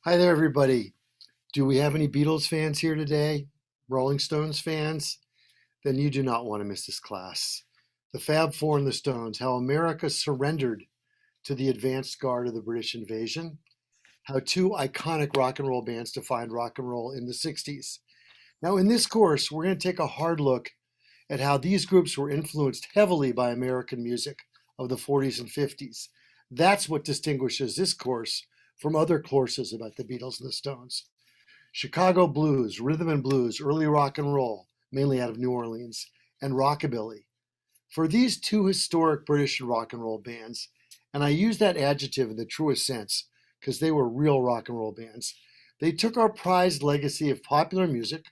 Hi there, everybody. Do we have any Beatles fans here today? Rolling Stones fans? Then you do not want to miss this class. The Fab Four and the Stones, how America surrendered to the advanced guard of the British invasion, how two iconic rock and roll bands defined rock and roll in the 60s. Now, in this course, we're going to take a hard look at how these groups were influenced heavily by American music of the 40s and 50s. That's what distinguishes this course from other courses about the Beatles and the Stones. Chicago blues, rhythm and blues, early rock and roll, mainly out of New Orleans, and rockabilly. For these two historic British rock and roll bands, and I use that adjective in the truest sense because they were real rock and roll bands, they took our prized legacy of popular music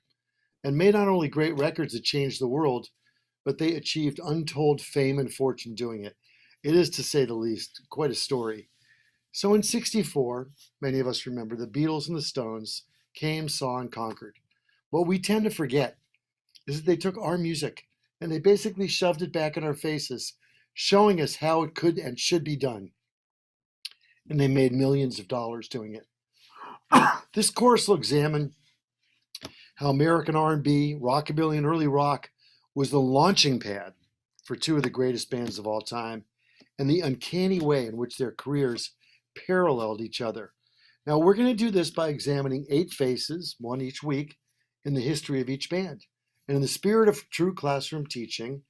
and made not only great records that changed the world, but they achieved untold fame and fortune doing it. It is, to say the least, quite a story. So in 64, many of us remember the Beatles and the Stones came, saw, and conquered. What we tend to forget is that they took our music and they basically shoved it back in our faces, showing us how it could and should be done. And they made millions of dollars doing it. This course will examine how American R&B, rockabilly, and early rock was the launching pad for two of the greatest bands of all time, and the uncanny way in which their careers paralleled each other. Now, we're going to do this by examining 8 faces, one each week, in the history of each band. And in the spirit of true classroom teaching,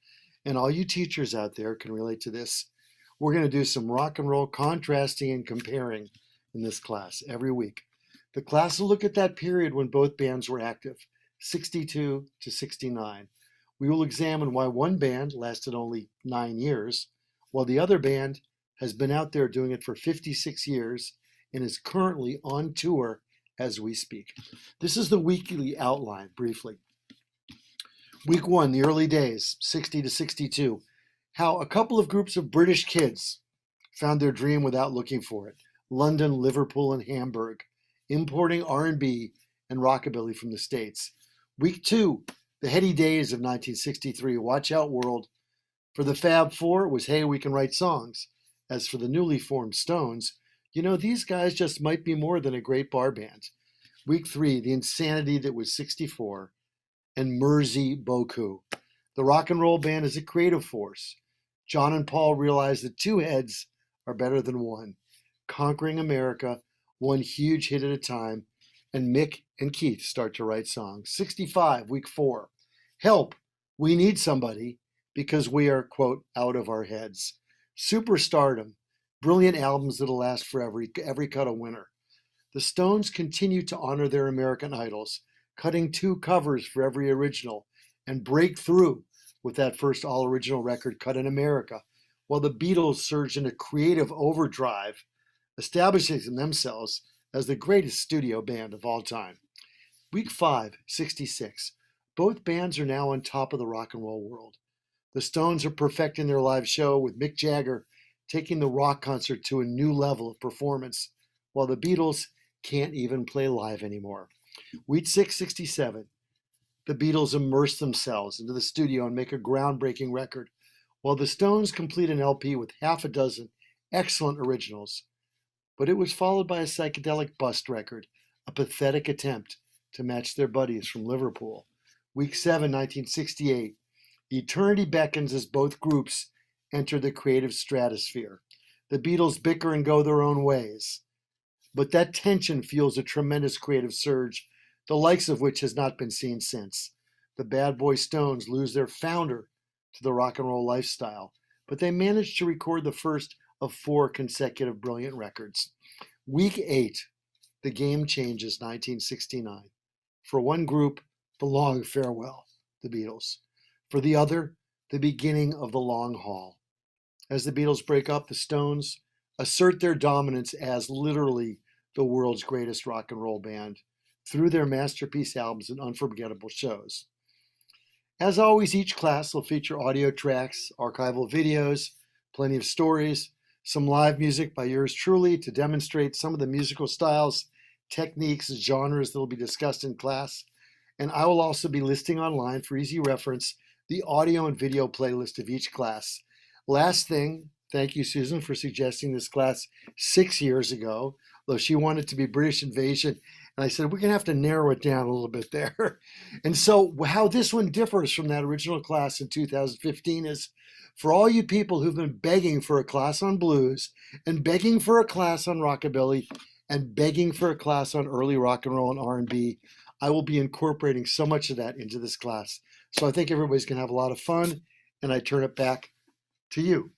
and all you teachers out there can relate to this, we're going to do some rock and roll contrasting and comparing in this class every week. The class will look at that period when both bands were active, 62 to 69. We will examine why one band lasted only 9 years, while the other band has been out there doing it for 56 years and is currently on tour as we speak. This is the weekly outline, briefly. Week 1, the early days, 60 to 62. How a couple of groups of British kids found their dream without looking for it. London, Liverpool, and Hamburg, importing R&B and rockabilly from the States. Week 2, the heady days of 1963. Watch out, world. For the Fab Four, it was, hey, we can write songs. As for the newly formed Stones, you know, these guys just might be more than a great bar band. Week 3, the insanity that was 64, and Mersey Boku. The rock and roll band is a creative force. John and Paul realized that 2 heads are better than 1. Conquering America, one huge hit at a time, and Mick and Keith start to write songs. 65, week 4. Help, we need somebody because we are, quote, out of our heads. Superstardom, brilliant albums that'll last forever, every cut a winner. The Stones continue to honor their American idols, cutting 2 covers for every original, and break through with that first all-original record cut in America, while the Beatles surged into creative overdrive, establishing themselves as the greatest studio band of all time. Week 5, 66. Both bands are now on top of the rock and roll world. The Stones are perfecting their live show with Mick Jagger taking the rock concert to a new level of performance, while the Beatles can't even play live anymore. Week 6, 67. The Beatles immerse themselves into the studio and make a groundbreaking record, while the Stones complete an LP with half a dozen excellent originals. But it was followed by a psychedelic bust record, a pathetic attempt to match their buddies from Liverpool. Week 7, 1968. Eternity beckons as both groups enter the creative stratosphere. The Beatles bicker and go their own ways. But that tension fuels a tremendous creative surge, the likes of which has not been seen since. The Bad Boy Stones lose their founder to the rock and roll lifestyle, but they managed to record the first of 4 consecutive brilliant records. Week 8, the game changes, 1969. For one group, the long farewell, the Beatles. For the other, the beginning of the long haul. As the Beatles break up, the Stones assert their dominance as literally the world's greatest rock and roll band through their masterpiece albums and unforgettable shows. As always, each class will feature audio tracks, archival videos, plenty of stories, some live music by yours truly to demonstrate some of the musical styles, techniques, and genres that will be discussed in class. And I will also be listing online for easy reference the audio and video playlist of each class. Last thing, thank you, Susan, for suggesting this class 6 years ago. though she wanted to be British Invasion. And I said, we're going to have to narrow it down a little bit there. And so, how this one differs from that original class in 2015 is for all you people who've been begging for a class on blues and begging for a class on rockabilly and begging for a class on early rock and roll and R&B, I will be incorporating so much of that into this class. So I think everybody's going to have a lot of fun, and I turn it back to you.